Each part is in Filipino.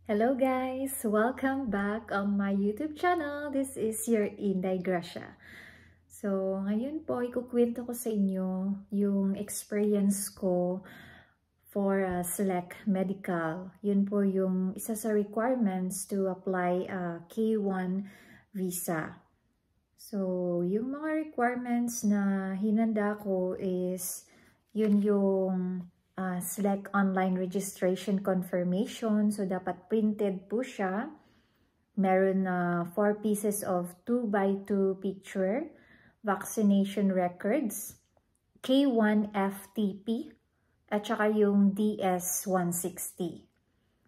Hello guys! Welcome back on my YouTube channel. This is your Inday Gracia. So, ngayon po, ikukwento ko sa inyo yung experience ko for Select Medical. Yun po yung isa sa requirements to apply K1 visa. So, yung mga requirements na hinanda ko is yun yung Select online registration confirmation. So, dapat printed po siya. Meron 4 pieces of 2x2 picture, vaccination records, K1 FTP, at saka yung DS-160.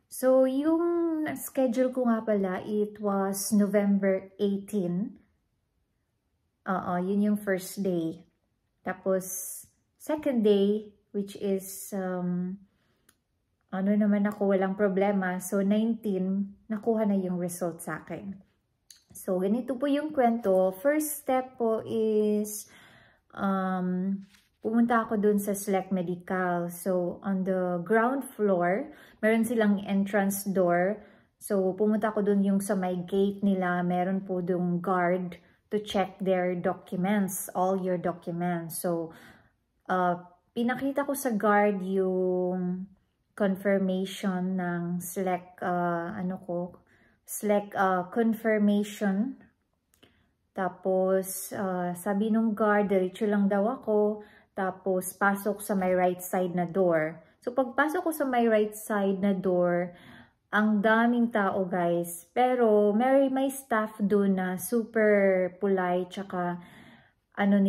So, yung schedule ko nga pala, it was November 18. Yun yung first day. Tapos, second day, which is, naman ako, walang problema. So, 19, nakuha na yung result sa akin. So, ganito po yung kwento. First step po is, pumunta ako dun sa Select Medical. So, on the ground floor, meron silang entrance door. So, pumunta ako dun yung sa may gate nila. Meron po dun guard to check their documents, all your documents. So, pinakita ko sa guard yung confirmation ng Select, Select confirmation. Tapos, sabi nung guard, diretso lang daw ako. Tapos, pasok sa may right side na door. So, pagpasok ko sa may right side na door, ang daming tao guys. Pero, may staff doon na super polite, tsaka ayun,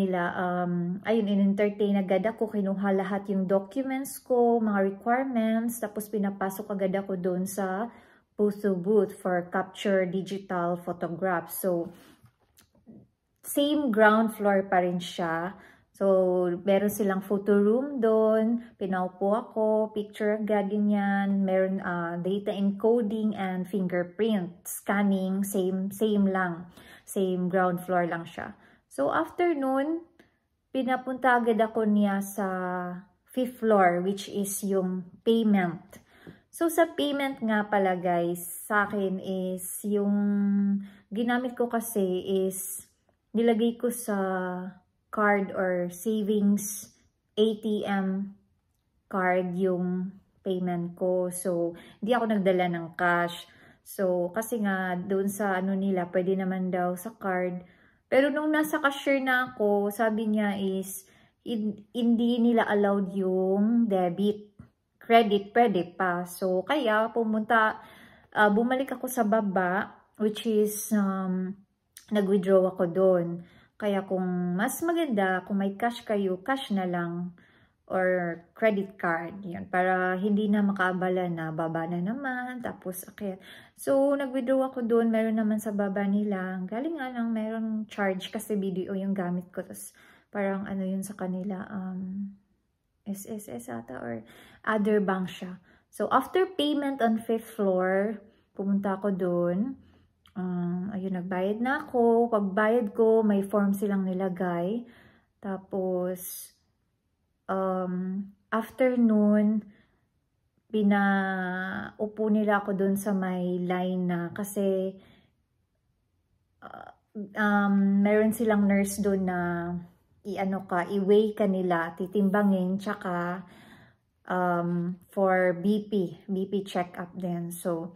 in-entertain agad ako, kinuha lahat yung documents ko, mga requirements, tapos pinapasok agad ako doon sa photo booth for capture digital photograph. So, same ground floor pa rin siya. So, meron silang photo room doon, pinaupo ako, picture agad ganyan, meron data encoding and fingerprint scanning, same lang, same ground floor lang siya. So, after nun, pinapunta agad ako niya sa 5th floor, which is yung payment. So, sa payment nga pala guys, sa akin is yung ginamit ko kasi is nilagay ko sa card or savings ATM card yung payment ko. So, hindi ako nagdala ng cash. So, kasi nga doon sa nila, pwede naman daw sa card. Pero nung nasa cashier na ako, sabi niya is, hindi nila allowed yung debit. Credit, pwede pa. So, kaya bumalik ako sa baba, which is, nag-withdraw ako doon. Kaya kung mas maganda, kung may cash kayo, cash na lang. Or credit card. Yan, para hindi na makaabala na baba na naman. Tapos, okay. So, nag-withdraw ako doon. Meron naman sa baba nila. Galing nga lang, meron charge kasi video yung gamit ko. Tapos, parang yun sa kanila, SSS ata or other bank siya. So, after payment on 5th floor, pumunta ako doon. Ayun, nagbayad na ako. Pagbayad ko, may form silang nilagay. Tapos, afternoon, pinaupo nila ako doon sa may line na kasi meron silang nurse doon na i-weigh ka nila, titimbangin, tsaka for BP check-up din. So,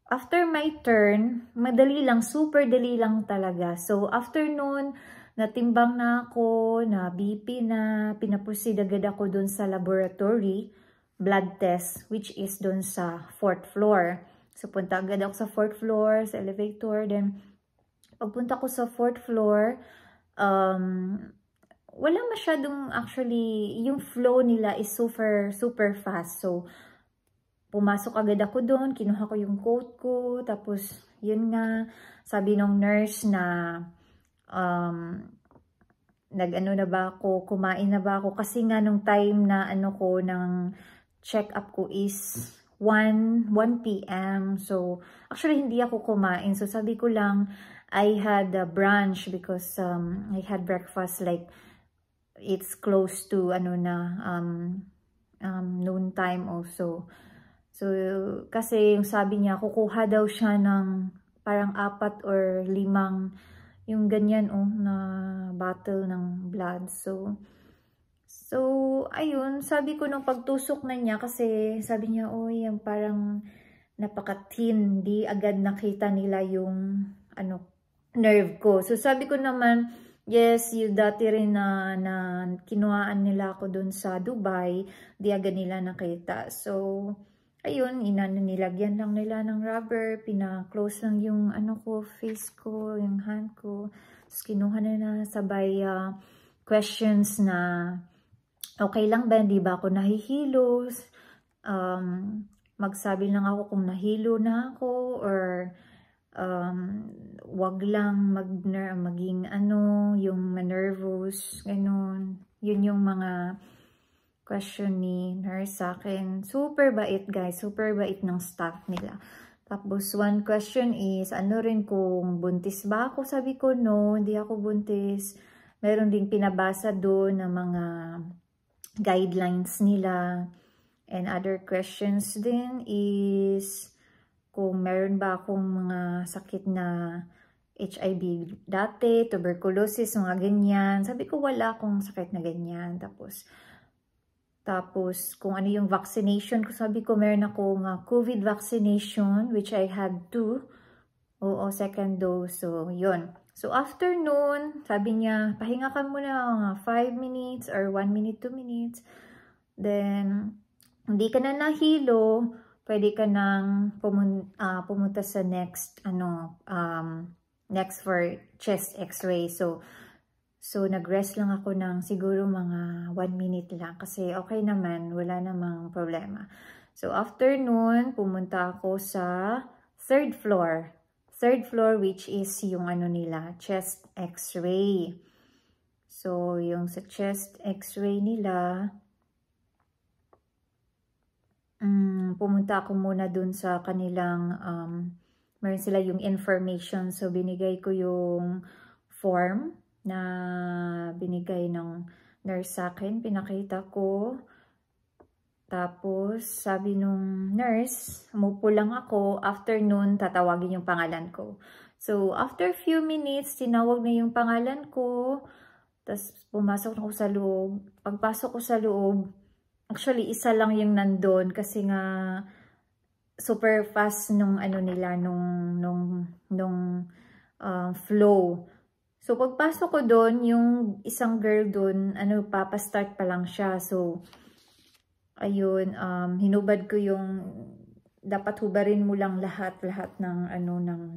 after my turn, madali lang, super dali lang talaga. So, afternoon, natimbang na ako, na BP na, pinaproceed agad ako dun sa laboratory, blood test, which is dun sa 4th floor. So, punta agad ako sa 4th floor, sa elevator. Then, pagpunta ko sa 4th floor, wala masyadong, actually, yung flow nila is super, super fast. So, pumasok agad ako doon, kinuha ko yung coat ko, tapos, yun nga, sabi nung nurse na, na ba ako, kumain na ba ako, kasi nga nung time na ng check-up ko is 1 p.m. So, actually, hindi ako kumain. So, sabi ko lang, I had a brunch because I had breakfast like, it's close to, noon time also. So, kasi yung sabi niya, kukuha daw siya ng parang 4 or 5 yung ganyan na bottle ng blood. So, ayun, sabi ko nung pagtusok na niya, kasi sabi niya, yung parang napaka-thin, di agad nakita nila yung nerve ko. So sabi ko naman, yes, yung dati rin na kinuhaan nila ako dun sa Dubai, di agad nila nakita. So ayun, nilagyan lang nila ng rubber, pina-close lang yung face ko, yung hand ko. Tapos kinuha na sabay questions na okay lang ba, di ba ako nahihilos? Magsabi lang ako kung nahilo na ako, or wag lang maging yung nervous, ganun. Yun yung mga question ni nurse sa akin. Super bait, guys. Super bait ng staff nila. Tapos, one question is, rin kung buntis ba ako? Sabi ko, no, hindi ako buntis. Meron din pinabasa doon ng mga guidelines nila. And other questions din is kung meron ba akong mga sakit na HIV dati, tuberculosis, mga ganyan. Sabi ko wala akong sakit na ganyan. Tapos kung ano yung vaccination ko, sabi ko meron akong COVID vaccination, which I had 2. Second dose. So, yun. So, after noon, sabi niya, pahinga ka muna 5 minutes or 1 minute, 2 minutes. Then, hindi ka na nahilo, pwede ka nang pumunta sa next for chest x-ray. So nag-rest lang ako ng siguro mga 1 minute lang kasi okay naman, wala namang problema. So after nun, pumunta ako sa third floor. Third floor, which is yung nila, chest x-ray. So yung sa chest x-ray nila, pumunta ako muna dun sa kanilang, meron sila yung information. So, binigay ko yung form na binigay ng nurse sa akin. Pinakita ko. Tapos, sabi nung nurse, umupo lang ako. After nun, tatawagin yung pangalan ko. So, after few minutes, tinawag na yung pangalan ko. Tapos, pumasok ako sa loob. Pagpasok ko sa loob, actually, isa lang yung nandun kasi nga super fast nung nila, nung flow. So, pagpasok ko doon, yung isang girl doon, papastart pa lang siya. So, ayun, hinubad ko yung, dapat hubarin mo lang lahat ng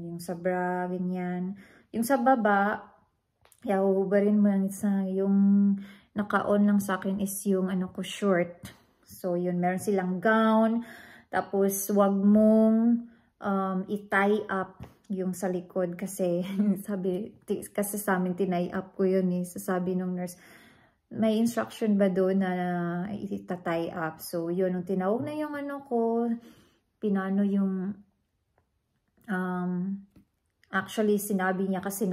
yung sa bra, ganyan. Yung sa baba, hubarin mo lang yung naka-on lang sa akin is yung ko short. So yun, meron silang gown. Tapos wag mong i-tie up yung sa likod kasi kasi sa amin tinay up ko yun eh. Sabi nung nurse, may instruction ba doon na ita-tie up? So yun, nung tinawag na yung ko, pinano yung actually sinabi niya kasi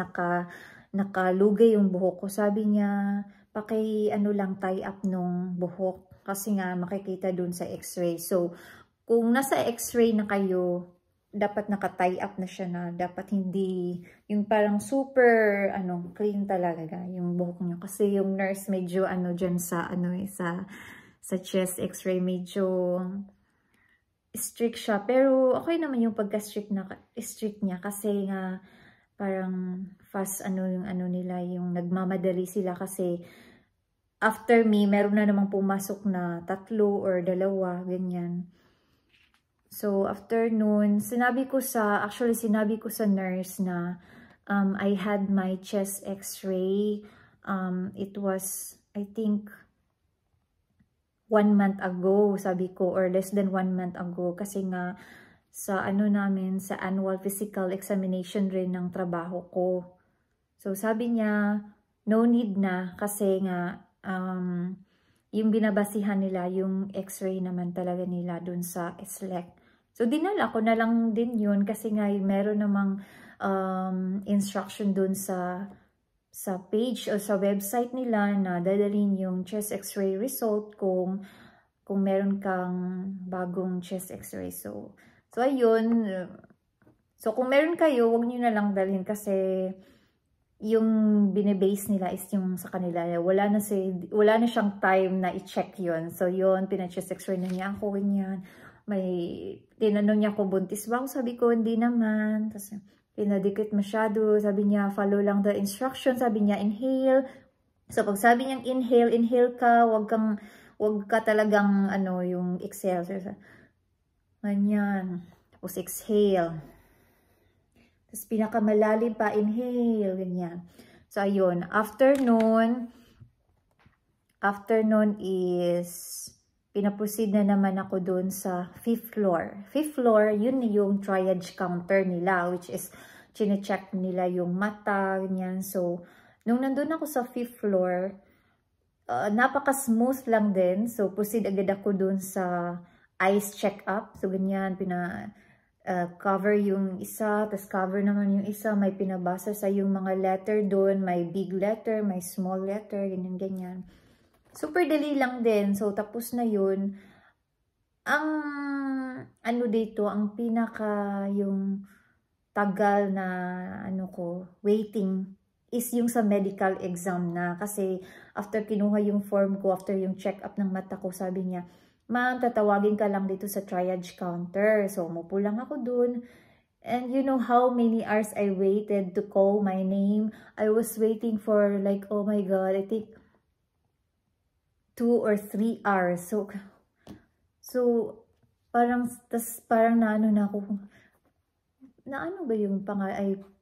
nakalugay yung buhok ko. Sabi niya, lang tie up nung buhok kasi nga makikita dun sa x-ray. So, kung nasa x-ray na kayo, dapat naka-tie up na siya na. Dapat hindi, yung parang super, clean talaga yung buhok niyo. Kasi yung nurse medyo, dyan sa, sa chest x-ray, medyo strict siya. Pero, okay naman yung pagka-strict niya kasi nga, parang fast yung nila, yung nagmamadali sila kasi after me, meron na namang pumasok na 3 or 2, ganyan. So, after noon, sinabi ko sa nurse na I had my chest x-ray. It was, I think, 1 month ago, sabi ko, or less than 1 month ago. Kasi nga, sa namin, sa annual physical examination rin ng trabaho ko. So, sabi niya, no need na kasi nga, yung binabasihan nila, yung x-ray naman talaga nila dun sa SLEC. So, dinala ko na lang din yun kasi nga, meron namang instruction dun sa page o sa website nila na dadalhin yung chest x-ray result kung kung meron kang bagong chest x-ray. So ayun. So, kung meron kayo, huwag nyo na lang dalhin kasi yung binibase nila is yung sa kanila. Wala na siyang time na i-check yun. So, yun, pina-chest x-ray na niya ako, ganyan. May, tinanong niya ako, buntis ba ako? Sabi ko, hindi naman. Tapos, pinadikit masyado. Sabi niya, follow lang the instructions. Sabi niya, inhale. So, pag sabi niyang inhale ka, wag ka talagang, yung exhale. Ganyan. Tapos, exhale. Tapos, pinakamalalim pa, inhale, ganyan. So, ayun. Afternoon is, pinaproceed na naman ako dun sa 5th floor. 5th floor, yun yung triage counter nila, which is, chine-check nila yung mata, ganyan. So, nung nandun ako sa 5th floor, napaka-smooth lang din. So, proceed agad ako dun sa eyes check-up. So, ganyan, cover yung isa, tas cover naman yung isa, may pinabasa sa yung mga letter doon, may big letter, may small letter, ganyan. Super dali lang din. So, tapos na yun. Ang, dito, ang pinaka, yung tagal na, waiting, is yung sa medical exam na. Kasi, after kinuha yung form ko, after yung check-up ng mata ko, sabi niya, ma'am, tatawagin ka lang dito sa triage counter. So, umupo lang ako dun. And you know how many hours I waited to call my name? I was waiting for like, oh my God, I think 2 or 3 hours. So parang na ako. Ba yung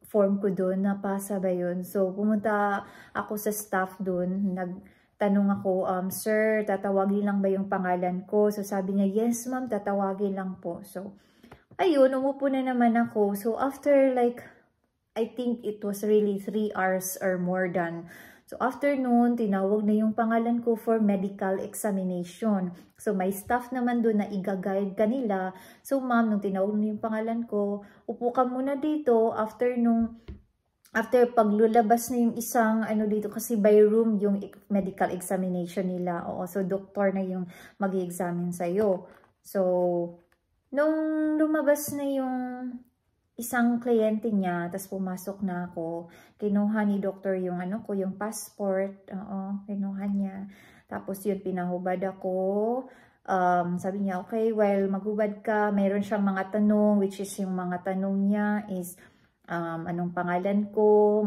form ko dun? Napasa ba yun? So, pumunta ako sa staff dun. Tanong ako, sir, tatawagin lang ba yung pangalan ko? So, sabi niya, yes ma'am, tatawagin lang po. So, ayun, umupo na naman ako. So, after like, I think it was really 3 hours or more than. So, after noon, tinawag na yung pangalan ko for medical examination. So, may staff naman doon na i-guide kanila. So, ma'am, nung tinawag na yung pangalan ko, upo ka muna dito. After paglulabas na yung isang dito kasi by room yung medical examination nila. Oo, so doktor na yung mag-i-examine sa'yo. So, nung lumabas na yung isang kliyente niya, tapos pumasok na ako, kinuha ni doktor yung yung passport. Oo, kinuha niya. Tapos yun, pinahubad ako. Sabi niya, okay, while maghubad ka, mayroon siyang mga tanong, which is yung mga tanong niya is, anong pangalan ko,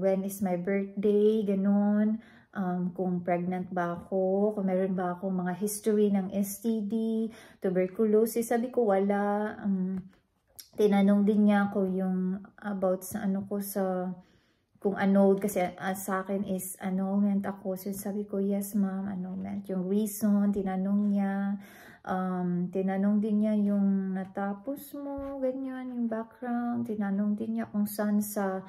when is my birthday, ganun, kung pregnant ba ako, kung meron ba ako mga history ng STD, tuberculosis, sabi ko wala. Tinanong din niya ako yung about sa kung annulled, kasi sa akin is annulment ako, so sabi ko yes ma'am, annulment. Yung reason, tinanong niya. Tinanong din niya yung natapos mo, ganyan, yung background. Tinanong din niya kung saan sa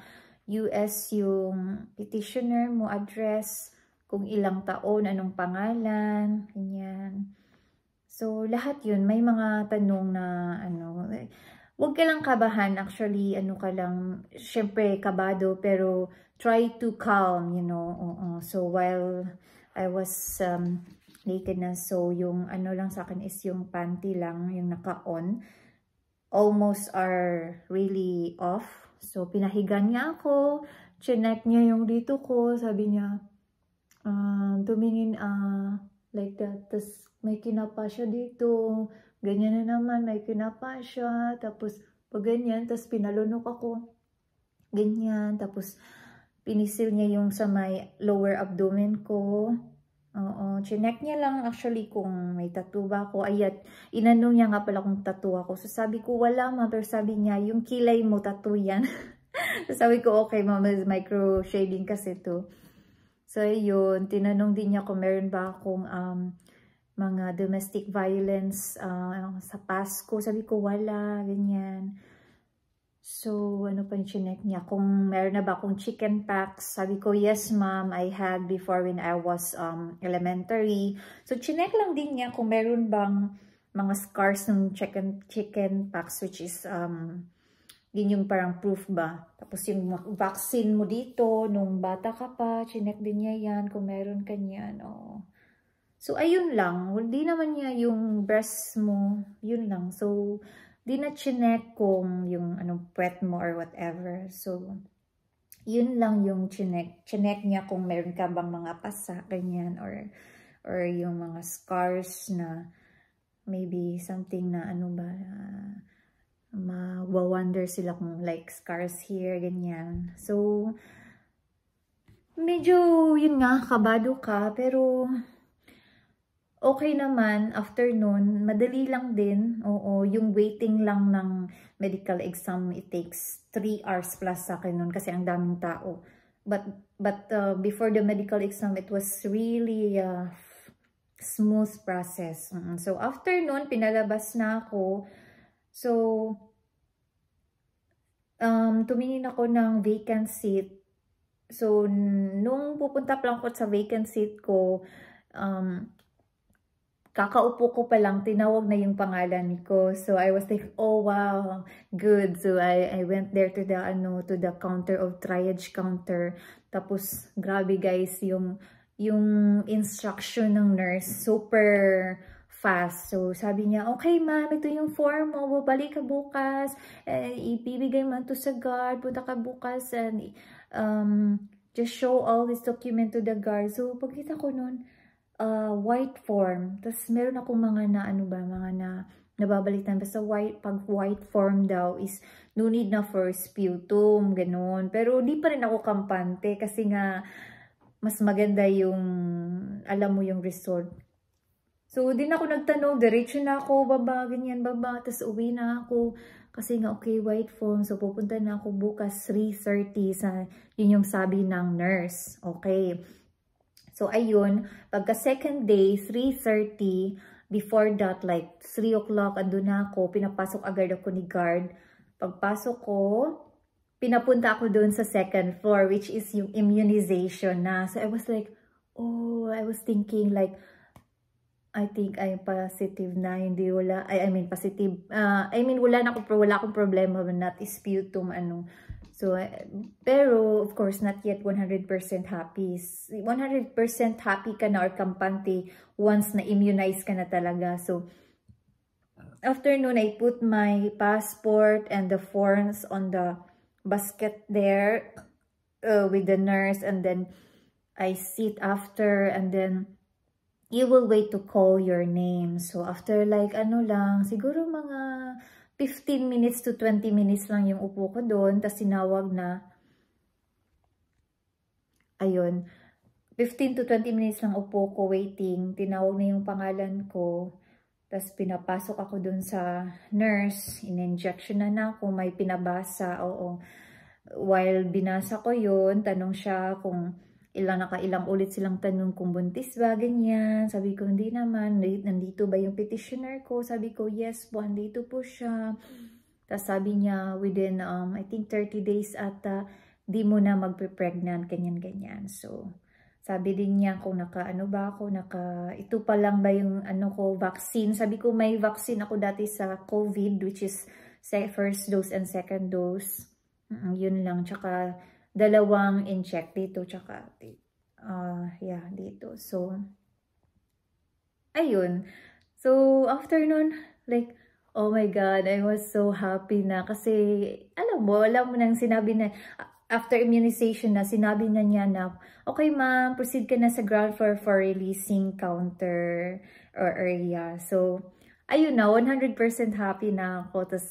US yung petitioner mo, address, kung ilang taon, anong pangalan, ganyan. So, lahat yun, may mga tanong na, huwag ka lang kabahan, actually, ka lang, syempre, kabado, pero try to calm, So, while I was, naked na. So, yung lang sa akin is yung panty lang, yung naka-on. Almost are really off. So, pinahigan niya ako. Chinek niya yung dito ko. Sabi niya, tumingin, like that. Tapos, may kinapa siya dito. Ganyan na naman, may kinapa siya. Tapos, pag ganyan, tapos pinalunok ako. Ganyan. Tapos, pinisil niya yung sa may lower abdomen ko. Oo, chinek niya lang actually kung may tattoo ba ako. Ayat, inanong niya nga pala kung tattoo ako. So sabi ko, wala ma, pero sabi niya, yung kilay mo, tattoo yan. So sabi ko, okay mama, micro shading kasi to. So yun, tinanong din niya kung meron ba akong mga domestic violence sa past ko. Sabi ko, wala, ganyan. So, ano pa yung chinek niya? Kung meron na ba akong chicken pox? Sabi ko, yes ma'am, I had before when I was elementary. So, chinek lang din niya kung meron bang mga scars ng chicken pox, which is, yun yung parang proof ba? Tapos yung vaccine mo dito, nung bata ka pa, chinek din niya yan, kung meron ka niyan. Oh. So, ayun lang. Hindi naman niya yung breast mo, yun lang. So, di na chinek kung yung anong puwet mo or whatever. So, yun lang yung chinek. Chinek niya kung meron ka bang mga pasa, ganyan, or yung mga scars na maybe something na ano ba, ma-wonder sila kung like scars here, ganyan. So, medyo, yun nga, kabado ka, pero okay naman, after nun, madali lang din. Oo, yung waiting lang ng medical exam, it takes 3 hours plus sa akin nun kasi ang daming tao. But before the medical exam, it was really smooth process. So, after nun, pinalabas na ako. So, tumingin ako ng vacant seat. So, nung pupunta pa lang ako sa vacant seat ko, kakaupo ko pa lang, tinawag na yung pangalan ko. So, I was like, oh, wow, good. So, I went there to the counter of triage counter. Tapos, grabe guys, yung instruction ng nurse, super fast. So, sabi niya, okay ma'am, ito yung form mo, babalik ka bukas, ibibigay mo to sa guard, punta ka bukas, and just show all this document to the guard. So, pagkita ko nun, white form. Tapos meron akong mga nababalitan. Basta pag white form daw is no need na for sputum, ganun. Pero di pa rin ako kampante kasi nga mas maganda yung, alam mo yung result. So, din ako nagtanong, diretso na ako, baba, ganyan, baba. Tapos uwi na ako. Kasi nga, okay, white form. So, pupunta na ako bukas 3:30 yun yung sabi ng nurse. Okay. So, ayun, pagka second day, 3:30, before that, like 3 o'clock, andun na ako, pinapasok agad ako ni guard. Pagpasok ko, pinapunta ako dun sa second floor, which is yung immunization na. So, I was like, oh, I was thinking like, I think I'm positive na, hindi wala, I mean, positive, wala akong problema, not sputum, So, pero, of course, not yet 100% happy. 100% happy ka na or kampante once na immunize ka na talaga. So, after nun, I put my passport and the forms on the basket there with the nurse. And then, I sit after and then, you will wait to call your name. So, after like, siguro mga 15 minutes to 20 minutes lang yung upo ko doon. Tapos sinawag na, ayun, 15 to 20 minutes lang upo ko waiting. Tinawag na yung pangalan ko. Tapos pinapasok ako doon sa nurse. In-injection na ako, may pinabasa. Oo. While binasa ko yun, tanong siya kung nakailang ulit silang tanong kung buntis ba, ganyan. Sabi ko, hindi naman. Nandito ba yung petitioner ko? Sabi ko, yes po, nandito po siya. Tapos sabi niya, within, I think 30 days ata, di mo na magpe-pregnant, ganyan. So, sabi din niya kung ito pa lang ba yung vaccine. Sabi ko, may vaccine ako dati sa COVID, which is first dose and second dose. Yun lang, tsaka 2 inject dito, tsaka dito. So, ayun. So, after nun, like, oh my God, I was so happy na kasi, alam mo nang sinabi na, after immunization na, sinabi na niya na, okay ma'am, proceed ka na sa ground floor for releasing counter or area. So, ayun na, 100% happy na ako. Tapos,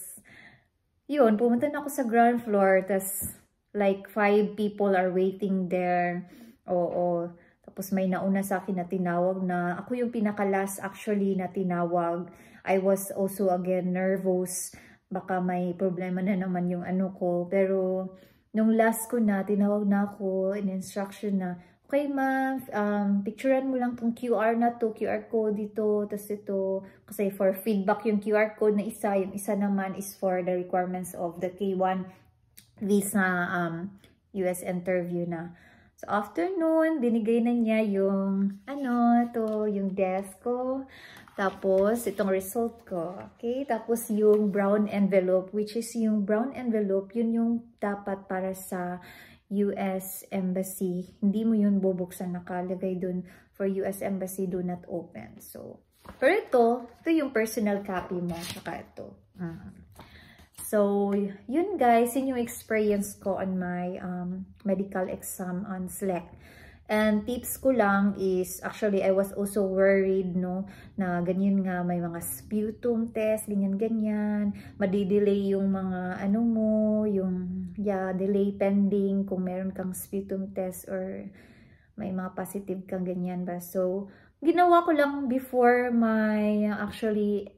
yun, pumunta na ako sa ground floor, tapos, like 5 people are waiting there. Oo. Tapos may nauna sa akin na tinawag na, ako yung pinaka-last actually na tinawag. I was also again nervous. Baka may problema na naman yung ko. Pero nung last ko na, tinawag na ako, in-instruction na, okay ma'am, picturean mo lang tong QR na to, QR code dito, tapos ito. Kasi for feedback yung QR code na isa, yung isa naman is for the requirements of the K1 visa US interview na. So, afternoon, binigay na niya yung, yung desk ko. Tapos, itong result ko. Okay? Tapos, yung brown envelope, which is yung brown envelope, yun yung dapat para sa US Embassy. Hindi mo yun bubuksan, nakalagay dun for US Embassy, do not open. So, pero ito yung personal copy mo, saka ito. So, yun guys, yun yung experience ko on my medical exam on SLEC. And tips ko lang is, actually, I was also worried, no, na ganyan nga, may mga sputum test, ganyan-ganyan, madidelay yung mga, ano mo, yung, delay pending, kung meron kang sputum test, or may mga positive kang ganyan ba. So, ginawa ko lang before my, actually,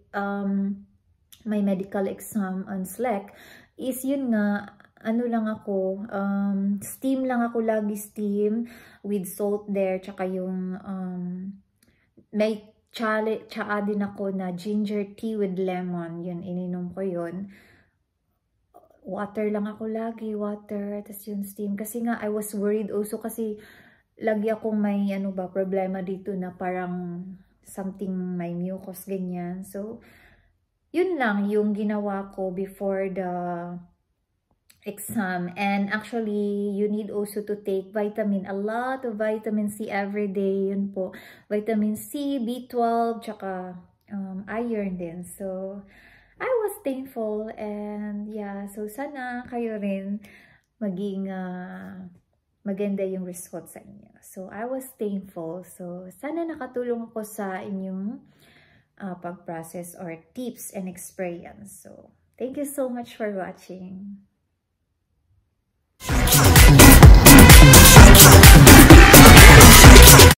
my medical exam on SLEC, is yun nga, ano lang ako, steam lang ako lagi, steam with salt there, tsaka yung may tsaa din ako na ginger tea with lemon, yun, ininom ko yun. Water lang ako lagi, water, tas yung steam, kasi nga I was worried also, kasi lagi akong may problema dito na parang something, may mucus, ganyan. So yun lang yung ginawa ko before the exam. And actually, you need also to take vitamin, a lot of vitamin C every day. Yun po, vitamin C, B12, tsaka iron din. So, I was thankful, and so sana kayo rin maging maganda yung result sa inyo. So, I was thankful. So, sana nakatulong ako sa inyong pag-process or tips and experience. So, thank you so much for watching.